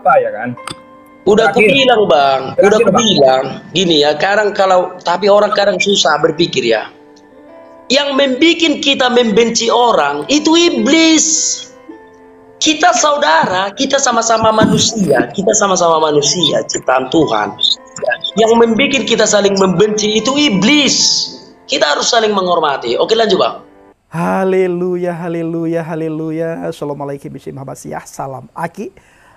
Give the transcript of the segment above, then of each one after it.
apa ya kan. Udah aku bilang bang, udah aku Bang. bilang gini ya, kadang tapi orang kadang susah berpikir ya. Yang membuat kita membenci orang itu iblis. Kita saudara, kita sama-sama manusia, ciptaan Tuhan. Yang membuat kita saling membenci itu iblis. Kita harus saling menghormati. Oke, lanjut bang. Haleluya, haleluya, haleluya. Assalamualaikum warahmatullahi wabarakatuh. Salam Aki.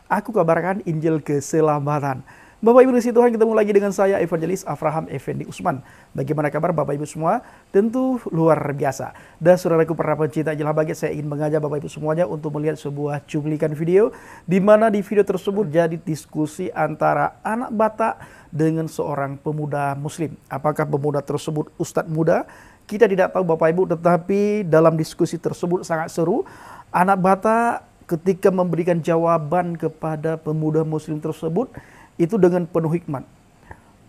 Aku kabarkan Injil keselamatan. Bapak Ibu di Tuhan, ketemu lagi dengan saya Evangelis Avraham Effendi Usman. Bagaimana kabar Bapak Ibu semua? Tentu luar biasa. Dan saudaraku para pencinta Injil Habagat, saya ingin mengajak Bapak Ibu semuanya untuk melihat sebuah cuplikan video, di mana di video tersebut jadi diskusi antara anak Batak dengan seorang pemuda Muslim. Apakah pemuda tersebut ustadz muda? Kita tidak tahu Bapak Ibu, tetapi dalam diskusi tersebut sangat seru. Anak Batak ketika memberikan jawaban kepada pemuda Muslim tersebut, itu dengan penuh hikmat.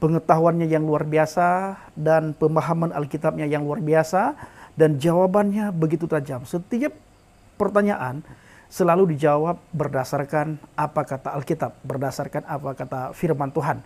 Pengetahuannya yang luar biasa dan pemahaman Alkitabnya yang luar biasa, dan jawabannya begitu tajam. Setiap pertanyaan selalu dijawab berdasarkan apa kata Alkitab, berdasarkan apa kata firman Tuhan.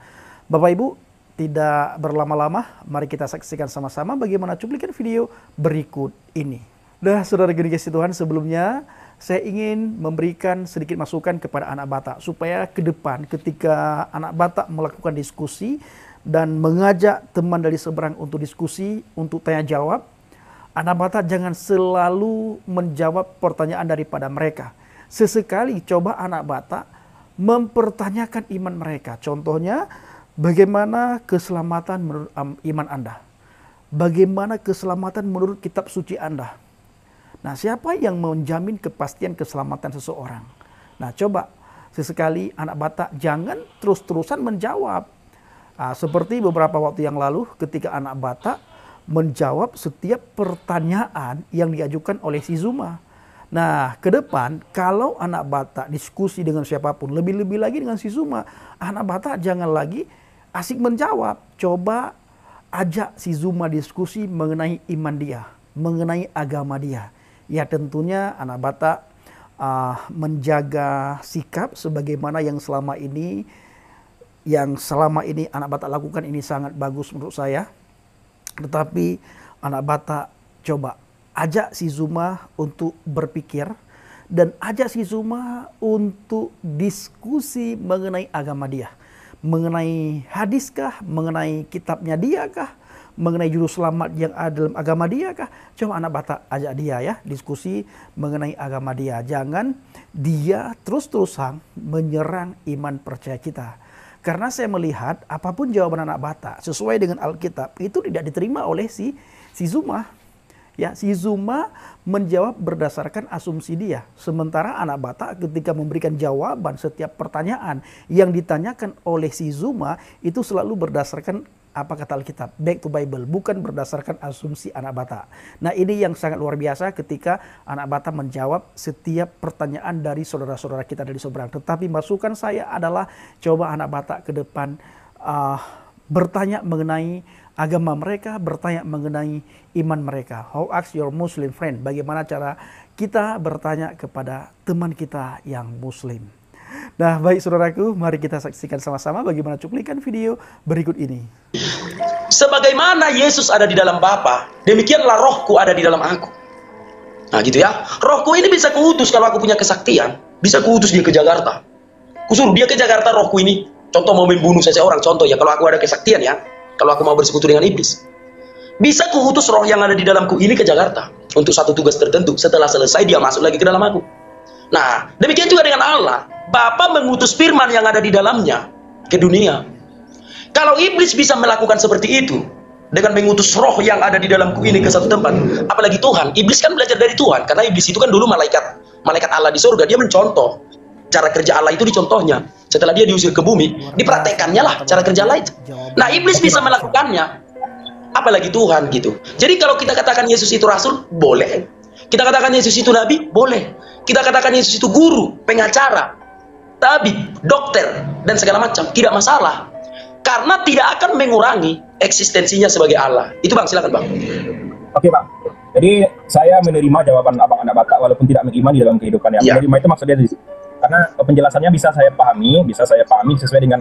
Bapak Ibu, tidak berlama-lama, mari kita saksikan sama-sama bagaimana cuplikan video berikut ini. Nah, saudara dikasih Tuhan, sebelumnya saya ingin memberikan sedikit masukan kepada anak Batak, supaya ke depan ketika anak Batak melakukan diskusi dan mengajak teman dari seberang untuk diskusi, untuk tanya jawab, anak Batak jangan selalu menjawab pertanyaan daripada mereka. Sesekali coba anak Batak mempertanyakan iman mereka. Contohnya, bagaimana keselamatan menurut iman Anda? Bagaimana keselamatan menurut kitab suci Anda? Nah, siapa yang menjamin kepastian keselamatan seseorang? Nah, coba sesekali anak Batak jangan terus-terusan menjawab. Seperti beberapa waktu yang lalu ketika anak Batak menjawab setiap pertanyaan yang diajukan oleh si Zuma. Nah, ke depan kalau anak Batak diskusi dengan siapapun, lebih-lebih lagi dengan si Zuma, anak Batak jangan lagi asik menjawab. Coba ajak si Zuma diskusi mengenai iman dia, mengenai agama dia. Ya, tentunya anak Batak menjaga sikap sebagaimana yang selama ini anak Batak lakukan, ini sangat bagus menurut saya. Tetapi anak Batak coba ajak si Zuma untuk berpikir dan ajak si Zuma untuk diskusi mengenai agama dia. Mengenai hadiskah, mengenai kitabnya dia kah, mengenai juru selamat yang ada dalam agama dia kah? Coba anak Batak ajak dia ya, diskusi mengenai agama dia. Jangan dia terus-terusan menyerang iman percaya kita. Karena saya melihat apapun jawaban anak Batak sesuai dengan Alkitab itu tidak diterima oleh si Zuma. Ya, si Zuma menjawab berdasarkan asumsi dia. Sementara anak Batak ketika memberikan jawaban setiap pertanyaan yang ditanyakan oleh si Zuma itu selalu berdasarkan apa kata Alkitab, back to Bible, bukan berdasarkan asumsi anak Batak. Nah, ini yang sangat luar biasa ketika anak Batak menjawab setiap pertanyaan dari saudara-saudara kita dari seberang. Tetapi masukan saya adalah coba anak Batak ke depan bertanya mengenai agama mereka, bertanya mengenai iman mereka. How ask your Muslim friend? Bagaimana cara kita bertanya kepada teman kita yang Muslim? Nah, baik saudaraku, mari kita saksikan sama-sama bagaimana cuplikan video berikut ini. Sebagaimana Yesus ada di dalam Bapa, demikianlah rohku ada di dalam aku. Nah gitu ya, rohku ini bisa kuutus kalau aku punya kesaktian. Bisa kuutus dia ke Jakarta. Kusuruh dia ke Jakarta, rohku ini. Contoh mau membunuh seseorang, contoh ya, kalau aku ada kesaktian ya. Kalau aku mau bersekutu dengan iblis. Bisa kuutus roh yang ada di dalamku ini ke Jakarta. Untuk satu tugas tertentu, setelah selesai dia masuk lagi ke dalam aku. Nah, demikian juga dengan Allah. Bapa mengutus firman yang ada di dalamnya ke dunia. Kalau iblis bisa melakukan seperti itu dengan mengutus roh yang ada di dalamku ini ke satu tempat, apalagi Tuhan. Iblis kan belajar dari Tuhan, karena iblis itu kan dulu malaikat Allah di surga. Dia mencontoh cara kerja Allah, itu dicontohnya. Setelah dia diusir ke bumi, dipraktekannya lah cara kerja Allah itu. Nah, iblis bisa melakukannya, apalagi Tuhan gitu. Jadi kalau kita katakan Yesus itu rasul, boleh. Kita katakan Yesus itu nabi, boleh. Kita katakan Yesus itu guru, pengacara, tabib, dokter, dan segala macam, tidak masalah. Karena tidak akan mengurangi eksistensinya sebagai Allah. Itu Bang, silakan Bang. Oke Bang, jadi saya menerima jawaban Abang anak Batak walaupun tidak mengimani dalam kehidupan yang menerima itu maksudnya. karena penjelasannya bisa saya pahami sesuai dengan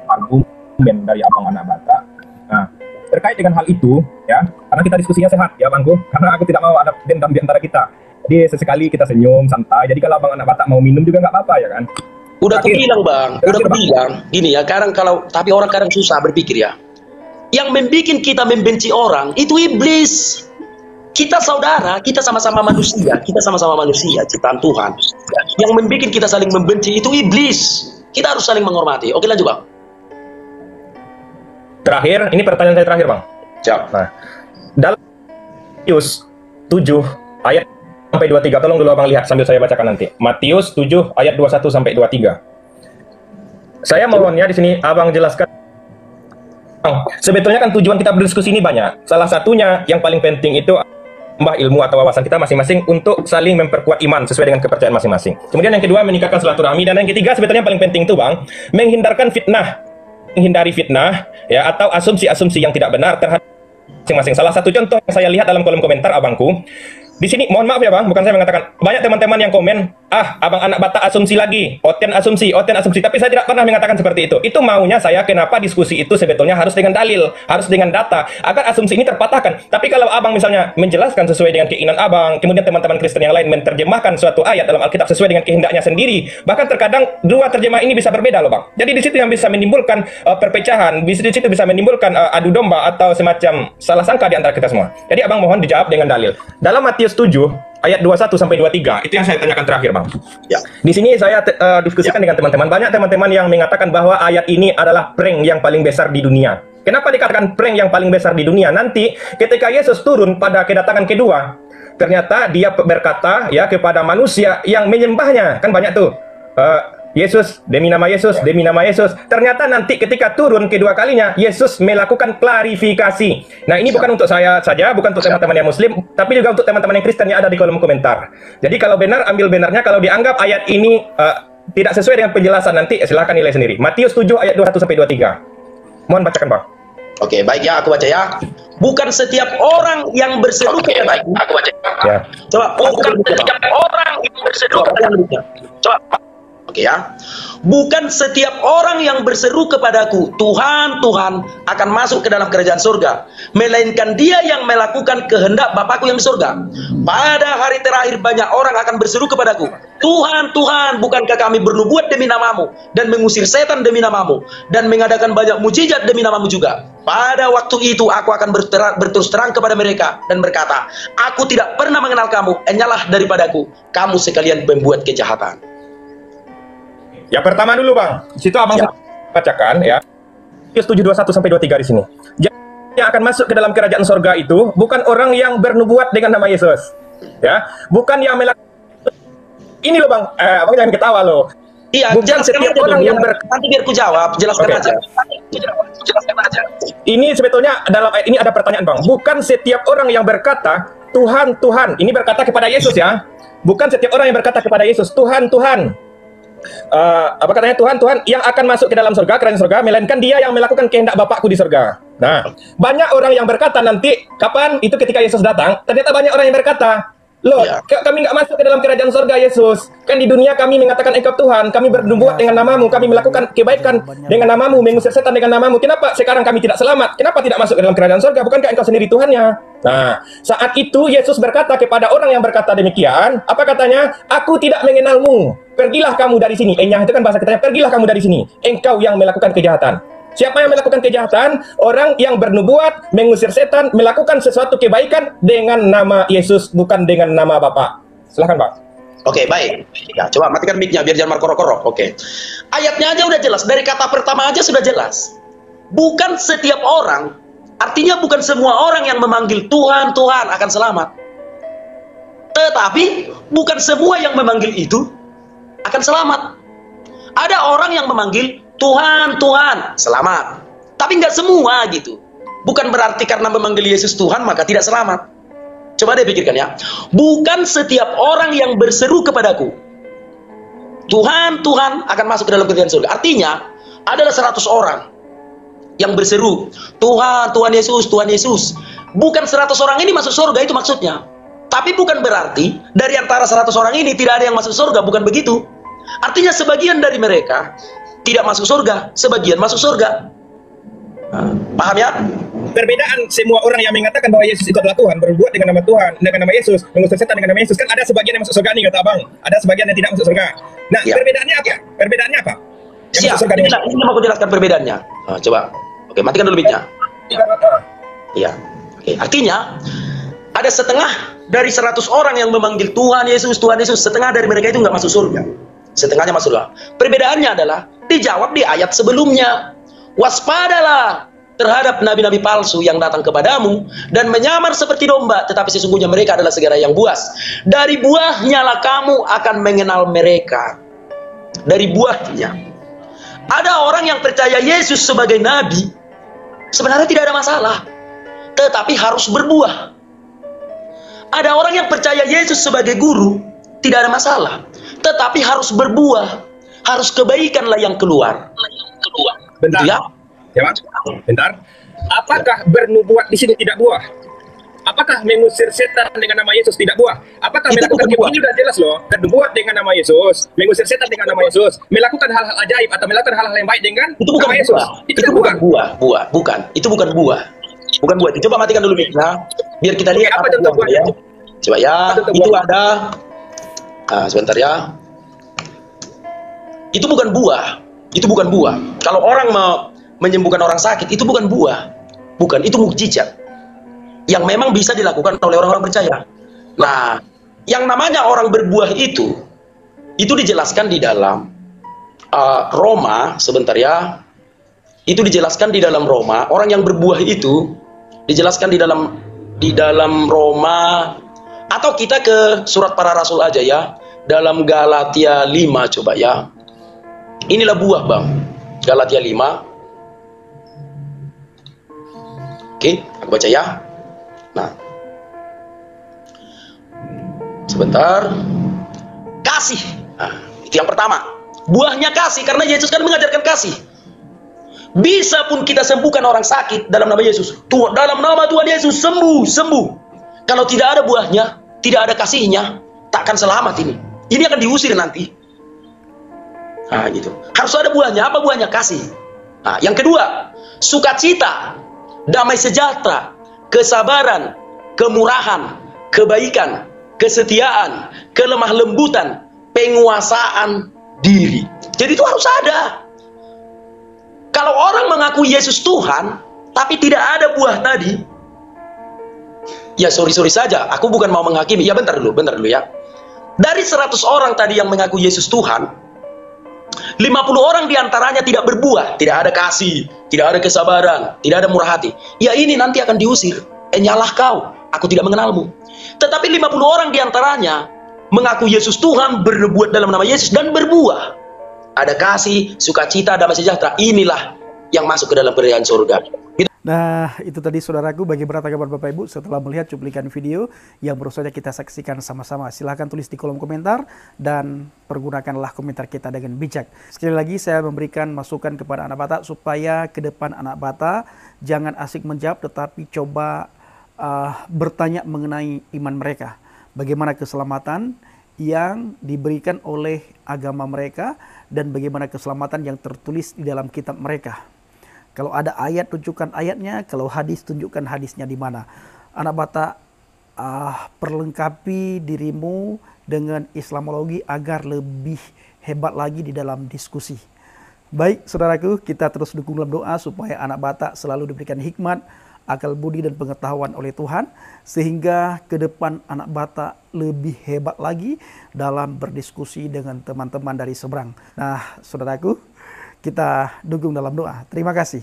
argumen dari Abang Anak Bata. Nah, terkait dengan hal itu, ya, karena kita diskusinya sehat, ya Bangku, karena aku tidak mau ada dendam di antara kita. Jadi sesekali kita senyum, santai. Jadi kalau Abang Anak Bata mau minum juga nggak apa-apa, ya kan? Udah aku bilang Bang, gini ya, kadang tapi orang kadang susah berpikir ya. Yang membuat kita membenci orang, itu iblis. Kita saudara, kita sama-sama manusia, ciptaan Tuhan. Yang membuat kita saling membenci, itu iblis. Kita harus saling menghormati. Oke, lanjut Bang. Terakhir, ini pertanyaan saya terakhir Bang. Siap. Nah, dalam Matius 7 ayat sampai 23, tolong dulu Abang lihat sambil saya bacakan nanti. Matius 7 ayat 21 sampai 23. Saya mohonnya di sini Abang jelaskan. Sebetulnya kan tujuan kita berdiskusi ini banyak. Salah satunya yang paling penting itu tambah ilmu atau wawasan kita masing-masing untuk saling memperkuat iman sesuai dengan kepercayaan masing-masing. Kemudian yang kedua meningkatkan silaturahmi, dan yang ketiga sebetulnya yang paling penting itu Bang, menghindari fitnah ya atau asumsi-asumsi yang tidak benar terhadap masing-masing. Salah satu contoh yang saya lihat dalam kolom komentar abangku, di sini mohon maaf ya Bang, bukan saya mengatakan, banyak teman-teman yang komen, Abang Anak Bata asumsi lagi, Oten asumsi, tapi saya tidak pernah mengatakan seperti itu. Itu maunya saya, kenapa diskusi itu sebetulnya harus dengan dalil, harus dengan data, agar asumsi ini terpatahkan. Tapi kalau Abang misalnya menjelaskan sesuai dengan keinginan Abang, kemudian teman-teman Kristen yang lain menerjemahkan suatu ayat dalam Alkitab sesuai dengan kehendaknya sendiri, bahkan terkadang dua terjemah ini bisa berbeda loh Bang. Jadi di situ yang bisa menimbulkan perpecahan, di situ bisa menimbulkan adu domba atau semacam salah sangka di antara kita semua. Jadi Abang mohon dijawab dengan dalil. Dalam Matius 7 ayat 21 sampai 23, itu yang saya tanyakan terakhir Bang. Ya. Di sini saya diskusikan dengan teman-teman. Banyak teman-teman yang mengatakan bahwa ayat ini adalah prank yang paling besar di dunia. Kenapa dikatakan prank yang paling besar di dunia? Nanti ketika Yesus turun pada kedatangan kedua, ternyata dia berkata ya kepada manusia yang menyembahnya, kan banyak tuh. Yesus, demi nama Yesus, demi nama Yesus. Ternyata nanti ketika turun kedua kalinya, Yesus melakukan klarifikasi. Nah, ini bukan untuk saya saja, bukan untuk teman-teman yang Muslim, tapi juga untuk teman-teman yang Kristen yang ada di kolom komentar. Jadi kalau benar, ambil benarnya. Kalau dianggap ayat ini tidak sesuai dengan penjelasan, nanti silahkan nilai sendiri. Matius 7 ayat 21 sampai 23. Mohon bacakan Bang. Oke, baik ya, aku baca ya. Bukan setiap orang yang berseru kepada aku baca. Ya. Coba, bukan setiap orang yang berseru kepadaku. Coba. Oke ya. Bukan setiap orang yang berseru kepadaku, Tuhan, Tuhan, akan masuk ke dalam kerajaan surga, melainkan dia yang melakukan kehendak Bapakku yang di surga. Pada hari terakhir banyak orang akan berseru kepadaku, Tuhan, Tuhan, bukankah kami bernubuat demi namamu, dan mengusir setan demi namamu, dan mengadakan banyak mujizat demi namamu juga. Pada waktu itu aku akan berterus terang kepada mereka dan berkata, aku tidak pernah mengenal kamu, enyalah daripadaku, kamu sekalian pembuat kejahatan. Ya pertama dulu Bang, situ Abang bacakan ya. Matius 7:21 sampai 23 di sini. Jadi yang akan masuk ke dalam kerajaan surga itu bukan orang yang bernubuat dengan nama Yesus. Ya, bukan yang melakukan ini loh Bang. Abang jangan ketawa loh. Iya, bukan setiap orang yang nanti biar ku jawab, jelaskan aja. Ini sebetulnya dalam ayat ini ada pertanyaan Bang. Bukan setiap orang yang berkata Tuhan, Tuhan. Ini berkata kepada Yesus ya. Bukan setiap orang yang berkata kepada Yesus Tuhan, Tuhan. Apa katanya Tuhan yang akan masuk ke dalam surga, kerajaan surga, melainkan dia yang melakukan kehendak Bapakku di surga. Nah, banyak orang yang berkata nanti kapan itu ketika Yesus datang, ternyata banyak orang yang berkata, loh, kami nggak masuk ke dalam kerajaan surga Yesus. Kan di dunia kami mengatakan Engkau Tuhan, kami bernubuat dengan namamu, kami melakukan kebaikan dengan namamu, mengusir setan dengan namamu. Kenapa sekarang kami tidak selamat? Kenapa tidak masuk ke dalam kerajaan surga? Bukankah Engkau sendiri Tuhannya? Nah, saat itu Yesus berkata kepada orang yang berkata demikian, apa katanya? Aku tidak mengenalmu. Pergilah kamu dari sini. Enyah itu kan bahasa kitanya, pergilah kamu dari sini. Engkau yang melakukan kejahatan. Siapa yang melakukan kejahatan? Orang yang bernubuat, mengusir setan, melakukan sesuatu kebaikan dengan nama Yesus, bukan dengan nama Bapa. Silahkan Pak. Oke, baik. Ya, coba matikan mic-nya biar jangan markoro-koro. Oke. Ayatnya aja udah jelas. Dari kata pertama aja sudah jelas. Bukan setiap orang, artinya bukan semua orang yang memanggil Tuhan, Tuhan akan selamat. Tetapi bukan semua yang memanggil itu akan selamat. Ada orang yang memanggil Tuhan, Tuhan, selamat. Tapi nggak semua gitu. Bukan berarti karena memanggil Yesus Tuhan maka tidak selamat. Coba deh pikirkan ya. Bukan setiap orang yang berseru kepadaku, Tuhan, Tuhan, akan masuk ke dalam kerajaan surga. Artinya, adalah 100 orang yang berseru, Tuhan, Tuhan Yesus, Tuhan Yesus. Bukan 100 orang ini masuk surga, itu maksudnya. Tapi bukan berarti dari antara 100 orang ini tidak ada yang masuk surga, bukan begitu. Artinya sebagian dari mereka tidak masuk surga, sebagian masuk surga. Nah, paham ya? Perbedaan semua orang yang mengatakan bahwa Yesus itu adalah Tuhan, berbuat dengan nama Tuhan, dengan nama Yesus, mengusir setan dengan nama Yesus, kan ada sebagian yang masuk surga nih, kata Abang. Ada sebagian yang tidak masuk surga. Nah, Ya. perbedaannya apa? Perbedaannya apa? Yang Siap, masuk surga dengan ini mau aku jelaskan perbedaannya. Nah, coba. Oke, matikan dulu mic-nya. Iya. Oke, artinya ada setengah dari 100 orang yang memanggil Tuhan Yesus, setengah dari mereka itu nggak masuk surga. Setengahnya masuk surga. Perbedaannya adalah dijawab di ayat sebelumnya. Waspadalah terhadap nabi-nabi palsu yang datang kepadamu dan menyamar seperti domba, tetapi sesungguhnya mereka adalah segala yang buas. Dari buahnya lah kamu akan mengenal mereka. Dari buahnya. Ada orang yang percaya Yesus sebagai nabi, sebenarnya tidak ada masalah, tetapi harus berbuah. Ada orang yang percaya Yesus sebagai guru, tidak ada masalah, tetapi harus berbuah. Harus kebaikanlah yang keluar. Bentar. Gitu ya? Jawab. Bentar. Apakah bernubuat di sini tidak buah? Apakah mengusir setan dengan nama Yesus tidak buah? Apakah Itu melakukan bukan buah. ini sudah jelas loh. Bernubuat dengan nama Yesus, mengusir setan dengan nama Yesus, melakukan hal-hal ajaib atau melakukan hal-hal yang baik dengan Itu bukan nama Yesus. buah. Itu Itu kan bukan buah. Bukan. Itu bukan buah. Bukan buah. Coba matikan dulu mic-nya, biar kita lihat Apa contoh buahnya ya. Coba ya. Apa contoh Itu buah? ada. Nah, sebentar ya. Itu bukan buah. Itu bukan buah. Kalau orang menyembuhkan orang sakit, itu bukan buah. Bukan. Itu mukjizat yang memang bisa dilakukan oleh orang-orang percaya. Nah, yang namanya orang berbuah itu dijelaskan di dalam Roma. Sebentar ya. Itu dijelaskan di dalam Roma. Orang yang berbuah itu dijelaskan di dalam Roma, atau kita ke surat para rasul aja ya, dalam Galatia 5 coba ya. Inilah buah, Bang. Galatia 5. Oke, aku baca ya. Nah, sebentar. Kasih. Nah, itu yang pertama. Buahnya kasih, karena Yesus kan mengajarkan kasih. Bisa pun kita sembuhkan orang sakit dalam nama Yesus. Dalam nama Tuhan Yesus sembuh. Kalau tidak ada buahnya, tidak ada kasihnya, takkan selamat ini. Ini akan diusir nanti. Nah, gitu. Harus ada buahnya. Apa buahnya? Kasih. Nah, yang kedua, sukacita, damai sejahtera, kesabaran, kemurahan, kebaikan, kesetiaan, kelemah lembutan, penguasaan diri. Jadi itu harus ada. Kalau orang mengaku Yesus Tuhan, tapi tidak ada buah tadi, ya sorry saja, aku bukan mau menghakimi. Ya bentar dulu ya. Dari 100 orang tadi yang mengaku Yesus Tuhan, 50 orang diantaranya tidak berbuah, tidak ada kasih, tidak ada kesabaran, tidak ada murah hati. Ya ini nanti akan diusir. Nyalah kau, aku tidak mengenalmu. Tetapi 50 orang diantaranya mengaku Yesus Tuhan, berbuat dalam nama Yesus dan berbuah. Ada kasih, sukacita, damai sejahtera. Inilah yang masuk ke dalam kerajaan surga. Nah, itu tadi saudaraku, bagi berapa kabar Bapak Ibu setelah melihat cuplikan video yang baru saja kita saksikan sama-sama. Silahkan tulis di kolom komentar dan pergunakanlah komentar kita dengan bijak. Sekali lagi saya memberikan masukan kepada anak bata supaya ke depan anak bata jangan asik menjawab, tetapi coba bertanya mengenai iman mereka. Bagaimana keselamatan yang diberikan oleh agama mereka dan bagaimana keselamatan yang tertulis di dalam kitab mereka. Kalau ada ayat, tunjukkan ayatnya. Kalau hadis, tunjukkan hadisnya di mana. Anak bata, perlengkapi dirimu dengan Islamologi agar lebih hebat lagi di dalam diskusi. Baik, saudaraku, kita terus dukung dalam doa supaya anak bata selalu diberikan hikmat, akal budi dan pengetahuan oleh Tuhan, sehingga ke depan anak bata lebih hebat lagi dalam berdiskusi dengan teman-teman dari seberang. Nah, saudaraku, kita dukung dalam doa. Terima kasih.